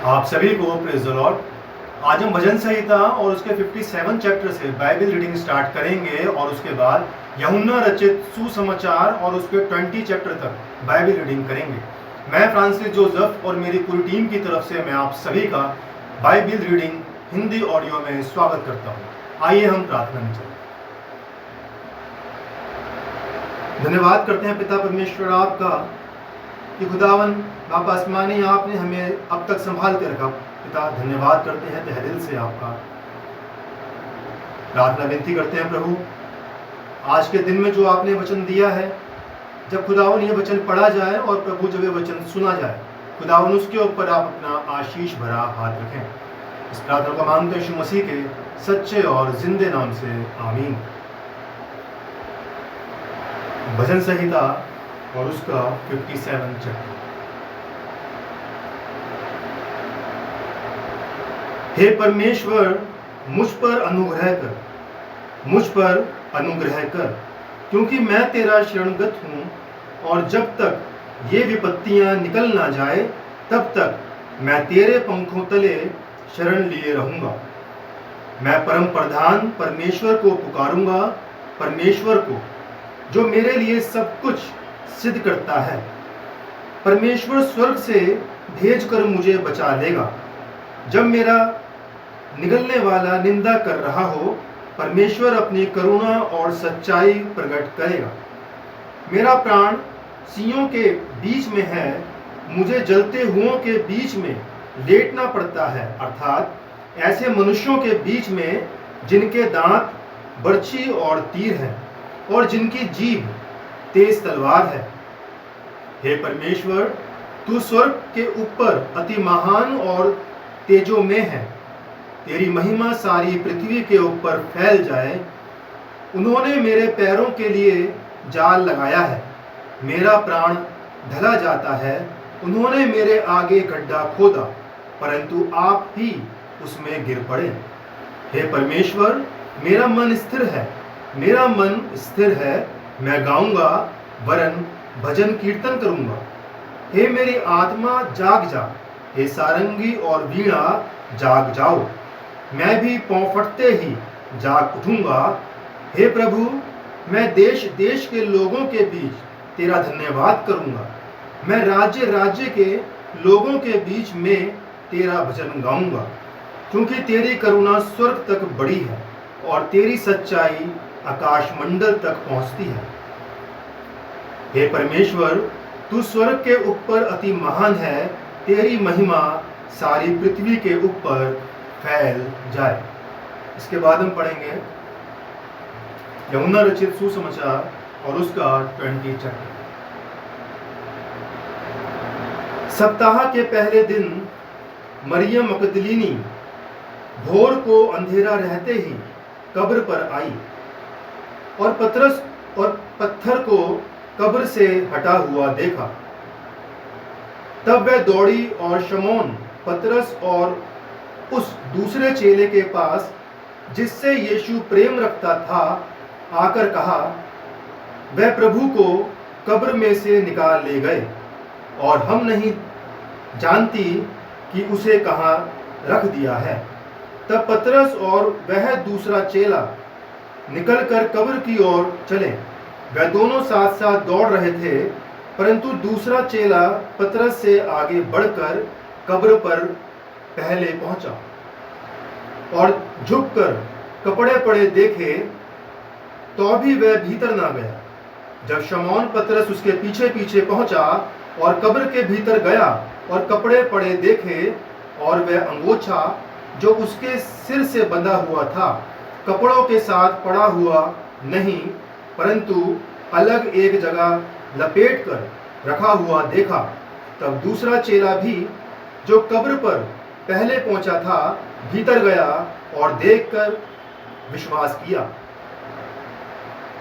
आप सभी को प्रेज द लॉर्ड। आज हम भजन संहिता और उसके 57 चैप्टर से बाइबल रीडिंग स्टार्ट करेंगे और उसके बाद यूहन्ना रचित सुसमाचार और उसके 20 चैप्टर तक बाइबल रीडिंग करेंगे। मैं फ्रांसिस जोसेफ और मेरी पूरी टीम की तरफ से मैं आप सभी का बाइबल रीडिंग हिंदी ऑडियो में स्वागत करता हूँ। आइए हम प्रार्थना में चलें। धन्यवाद करते हैं पिता परमेश्वर आपका कि खुदावन बाप आसमानी आपने हमें अब तक संभाल के रखा। पिता धन्यवाद करते हैं तहे दिल से आपका। प्रार्थना विनती करते हैं प्रभु, आज के दिन में जो आपने वचन दिया है, जब खुदावन ये वचन पढ़ा जाए और प्रभु जब ये वचन सुना जाए, खुदावन उसके ऊपर आप अपना आशीष भरा हाथ रखें। इस प्रार्थना को मांगते हैं यीशु मसीह के सच्चे और जिंदे नाम से, आमीन। भजन संहिता और उसका 57 चैप्टर। हे परमेश्वर, मुझ पर अनुग्रह कर, मुझ पर अनुग्रह कर, क्योंकि मैं तेरा शरणगत हूँ, और जब तक ये विपत्तियां निकल ना जाए तब तक मैं तेरे पंखों तले शरण लिए रहूंगा। मैं परम प्रधान परमेश्वर को पुकारूंगा, परमेश्वर को जो मेरे लिए सब कुछ सिद्ध करता है। परमेश्वर स्वर्ग से भेज कर मुझे बचा लेगा। जब मेरा निगलने वाला निंदा कर रहा हो, परमेश्वर अपनी करुणा और सच्चाई प्रकट करेगा। मेरा प्राण सियों के बीच में है, मुझे जलते हुओं के बीच में लेटना पड़ता है, अर्थात ऐसे मनुष्यों के बीच में जिनके दांत बर्छी और तीर है और जिनकी जीभ तेज तलवार है। हे परमेश्वर, तू स्वर्ग के ऊपर अति महान और तेजो में है। तेरी महिमा सारी पृथ्वी के ऊपर फैल जाए। उन्होंने मेरे पैरों के लिए जाल लगाया है, मेरा प्राण ढला जाता है। उन्होंने मेरे आगे गड्ढा खोदा, परंतु आप ही उसमें गिर पड़े। हे परमेश्वर, मेरा मन स्थिर है, मेरा मन स्थिर है। मैं गाऊंगा वरन भजन कीर्तन करूंगा। हे मेरी आत्मा जाग जा, हे सारंगी और वीणा जाग जाओ। मैं भी पांव फटते ही जाग उठूंगा। हे प्रभु, मैं देश देश के लोगों के बीच तेरा धन्यवाद करूंगा। मैं राज्य राज्य के लोगों के बीच में तेरा भजन गाऊंगा, क्योंकि तेरी करुणा स्वर्ग तक बड़ी है और तेरी सच्चाई आकाश मंडल तक पहुंचती है। हे परमेश्वर, तू स्वर्ग के ऊपर अति महान है। तेरी महिमा सारी पृथ्वी के ऊपर फैल जाए। इसके बाद हम पढ़ेंगे यूहन्ना रचित सुसमाचार और उसका 20 चैप्टर। सप्ताह के पहले दिन मरियम मगदलीनी भोर को अंधेरा रहते ही कब्र पर आई और पतरस और पत्थर को कब्र से हटा हुआ देखा। तब वह दौड़ी और शमौन पतरस और उस दूसरे चेले के पास जिससे यीशु प्रेम रखता था आकर कहा, वह प्रभु को कब्र में से निकाल ले गए और हम नहीं जानती कि उसे कहाँ रख दिया है। तब पतरस और वह दूसरा चेला निकलकर कब्र की ओर चले। वह दोनों साथ साथ दौड़ रहे थे, परंतु दूसरा चेला पतरस से आगे बढ़कर कब्र पर पहले पहुंचा और झुककर कपड़े पड़े देखे, तो भी वह भीतर ना गया। जब शमौन पतरस उसके पीछे पीछे पहुंचा और कब्र के भीतर गया और कपड़े पड़े देखे, और वह अंगोछा जो उसके सिर से बंधा हुआ था कपड़ों के साथ पड़ा हुआ नहीं, परंतु अलग एक जगह लपेट कर रखा हुआ देखा। तब दूसरा चेला भी जो कब्र पर पहले पहुंचा था भीतर गया और देखकर विश्वास किया।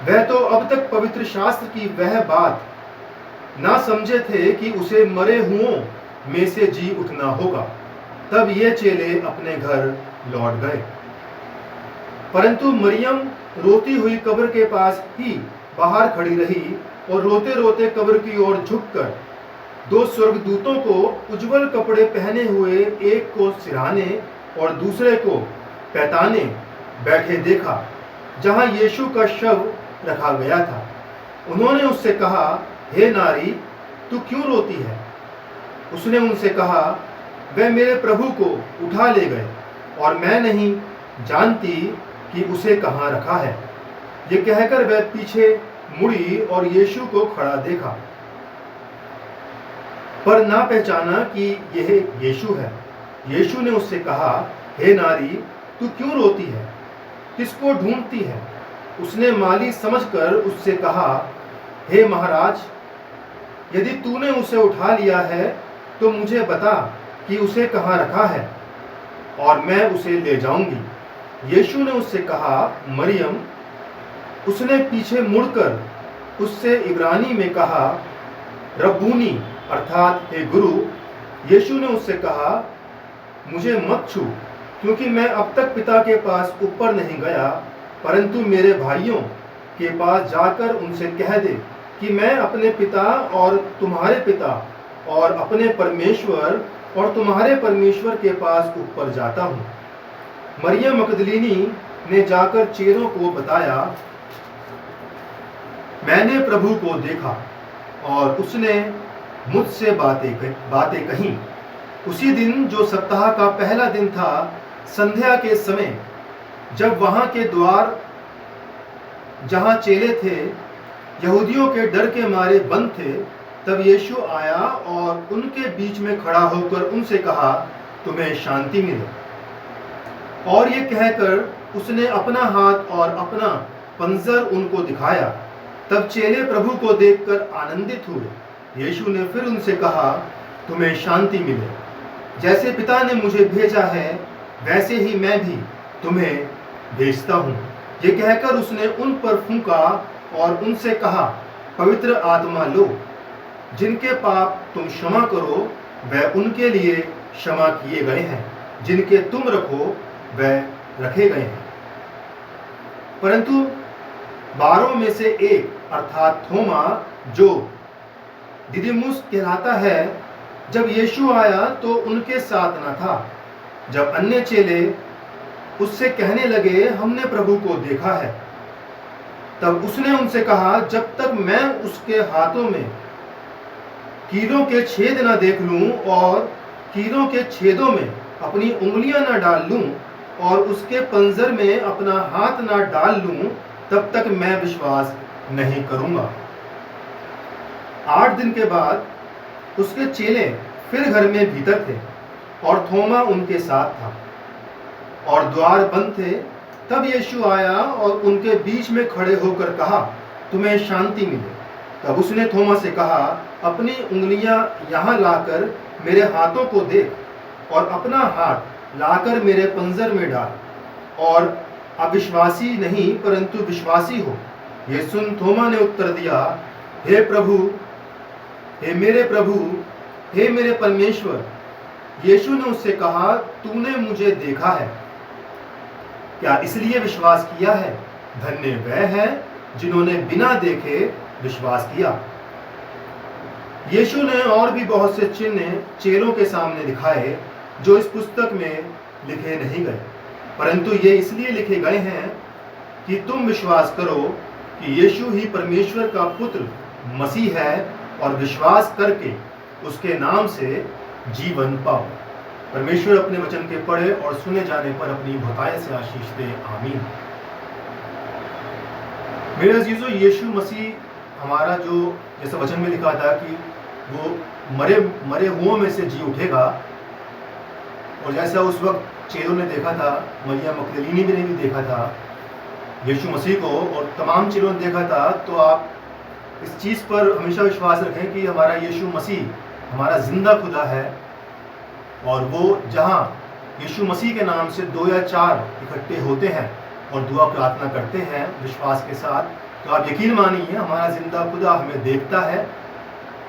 वह तो अब तक पवित्र शास्त्र की वह बात ना समझे थे कि उसे मरे हुओं में से जी उठना होगा। तब ये चेले अपने घर लौट गए, परंतु मरियम रोती हुई कब्र के पास ही बाहर खड़ी रही और रोते रोते कब्र की ओर झुककर दो स्वर्गदूतों को उज्जवल कपड़े पहने हुए, एक को सिरहाने और दूसरे को पैताने बैठे देखा, जहां यीशु का शव रखा गया था। उन्होंने उससे कहा, हे नारी, तू क्यों रोती है? उसने उनसे कहा, वे मेरे प्रभु को उठा ले गए और मैं नहीं जानती कि उसे कहाँ रखा है। ये कहकर वह पीछे मुड़ी और यीशु को खड़ा देखा, पर ना पहचाना कि यह यीशु है। यीशु ने उससे कहा, हे नारी, तू क्यों रोती है? किसको ढूंढती है? उसने माली समझकर उससे कहा, हे महाराज, यदि तूने उसे उठा लिया है तो मुझे बता कि उसे कहाँ रखा है और मैं उसे ले जाऊंगी। यीशु ने उससे कहा, मरियम। उसने पीछे मुड़कर उससे इब्रानी में कहा, रब्बूनी, अर्थात हे गुरु। यीशु ने उससे कहा, मुझे मत छू, क्योंकि मैं अब तक पिता के पास ऊपर नहीं गया, परंतु मेरे भाइयों के पास जाकर उनसे कह दे कि मैं अपने पिता और तुम्हारे पिता और अपने परमेश्वर और तुम्हारे परमेश्वर के पास ऊपर जाता हूँ। मरियम मगदलीनी ने जाकर चेलों को बताया, मैंने प्रभु को देखा और उसने मुझसे बातें कहीं। उसी दिन, जो सप्ताह का पहला दिन था, संध्या के समय, जब वहां के द्वार जहां चेले थे यहूदियों के डर के मारे बंद थे, तब यीशु आया और उनके बीच में खड़ा होकर उनसे कहा, तुम्हें शांति मिले। और ये कहकर उसने अपना हाथ और अपना पंजर उनको दिखाया। तब चेले प्रभु को देखकर आनंदित हुए। यीशु ने फिर उनसे कहा, तुम्हें शांति मिले। जैसे पिता ने मुझे भेजा है, वैसे ही मैं भी तुम्हें भेजता हूँ। ये कहकर उसने उन पर फूंका और उनसे कहा, पवित्र आत्मा लो। जिनके पाप तुम क्षमा करो, वह उनके लिए क्षमा किए गए हैं। जिनके तुम रखो, वह रखे गए हैं। परंतु 12 में से एक, अर्थात थोमा, जो दिदिमुस कहलाता है, जब यीशु आया तो उनके साथ न था। जब अन्य चेले उससे कहने लगे, हमने प्रभु को देखा है, तब उसने उनसे कहा, जब तक मैं उसके हाथों में कीलों के छेद न देख लूं और कीलों के छेदों में अपनी उंगलियां न डाल लूं और उसके पंजर में अपना हाथ न डाल लूं, तब तक मैं विश्वास नहीं करूंगा। 8 दिन के बाद उसके चेले फिर घर में भीतर थे और थोमा उनके साथ था और द्वार बंद थे। तब यीशु आया और उनके बीच में खड़े होकर कहा, तुम्हें शांति मिले। तब उसने थोमा से कहा, अपनी उंगलियां यहाँ लाकर मेरे हाथों को देख और अपना हाथ लाकर मेरे पंजर में डाल और अविश्वासी नहीं परंतु विश्वासी हो। ये सुन थोमा ने उत्तर दिया, हे प्रभु, हे मेरे प्रभु, हे मेरे परमेश्वर। यीशु ने उससे कहा, तूने मुझे देखा है, क्या इसलिए विश्वास किया है? धन्य वह है जिन्होंने बिना देखे विश्वास किया। यीशु ने और भी बहुत से चिन्ह चेलों के सामने दिखाए, जो इस पुस्तक में लिखे नहीं गए, परंतु ये इसलिए लिखे गए हैं कि तुम विश्वास करो कि यीशु ही परमेश्वर का पुत्र मसीह है और विश्वास करके उसके नाम से जीवन पाओ। परमेश्वर अपने वचन के पढ़े और सुने जाने पर अपनी बहुतायत से आशीष दे। आमीन। मेरे अजीजों, यीशु मसीह हमारा जो जैसा वचन में लिखा था कि वो मरे हुओं में से जी उठेगा, और जैसा उस वक्त चेलों ने देखा था, मरियम मगदलीनी ने भी देखा था यीशु मसीह को और तमाम चेलों ने देखा था, तो आप इस चीज़ पर हमेशा विश्वास रखें कि हमारा यीशु मसीह हमारा जिंदा खुदा है, और वो जहाँ यीशु मसीह के नाम से 2 या 4 इकट्ठे होते हैं और दुआ प्रार्थना करते हैं विश्वास के साथ, तो आप यकीन मानिए हमारा जिंदा खुदा हमें देखता है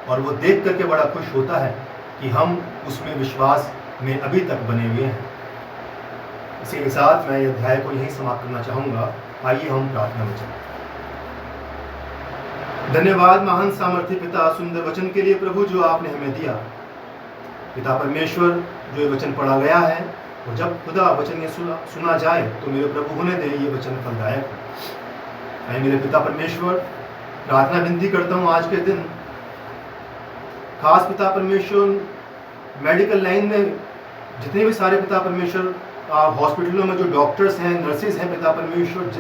और वो देख करके बड़ा खुश होता है कि हम उसमें विश्वास में अभी तक बने हुए हैं। इसी के साथ मैं ये अध्याय को यहीं समाप्त करना चाहूँगा। आइए हम प्रार्थना में चलें। धन्यवाद महान सामर्थ्य पिता सुंदर वचन के लिए प्रभु जो आपने हमें दिया। पिता परमेश्वर, जो ये वचन पढ़ा गया है और जब खुदा वचन ये सुना जाए तो मेरे प्रभु होने दे ये वचन फलदायक हो। मैं मेरे पिता परमेश्वर प्रार्थना विनती करता हूँ आज के दिन, खास पिता परमेश्वर मेडिकल लाइन में जितने भी सारे पिता परमेश्वर हॉस्पिटलों में जो डॉक्टर्स हैं, नर्सेज हैं, पिता परमेश्वर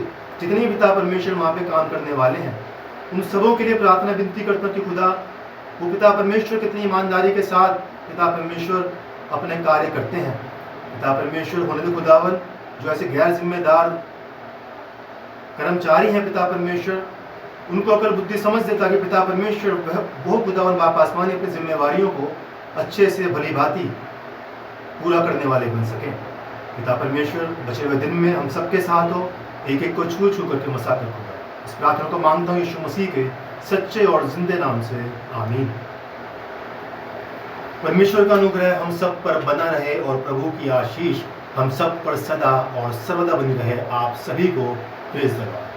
जितने भी पिता परमेश्वर वहाँ पे काम करने वाले हैं, उन सबों के लिए प्रार्थना विनती करता हूँ कि खुदा वो पिता परमेश्वर कितनी ईमानदारी के साथ पिता परमेश्वर अपने कार्य करते हैं। पिता परमेश्वर होने दे खुदावन, जो ऐसे गैर जिम्मेदार कर्मचारी हैं पिता परमेश्वर, उनको अकल बुद्धि समझ देता कि पिता परमेश्वर वो खुदावन बाप आसमानी अपनी जिम्मेवारियों को अच्छे से भली भांति पूरा करने वाले बन सकें। पिता परमेश्वर बचे हुए दिन में हम सबके साथ हो, एक एक को छू छू करके मसा कर खुदा। इस प्रार्थना को मांगता हूँ यीशु मसीह के सच्चे और जिंदे नाम से, आमीन। परमेश्वर का अनुग्रह हम सब पर बना रहे और प्रभु की आशीष हम सब पर सदा और सर्वदा बनी रहे। आप सभी को प्रेज़ द लॉर्ड।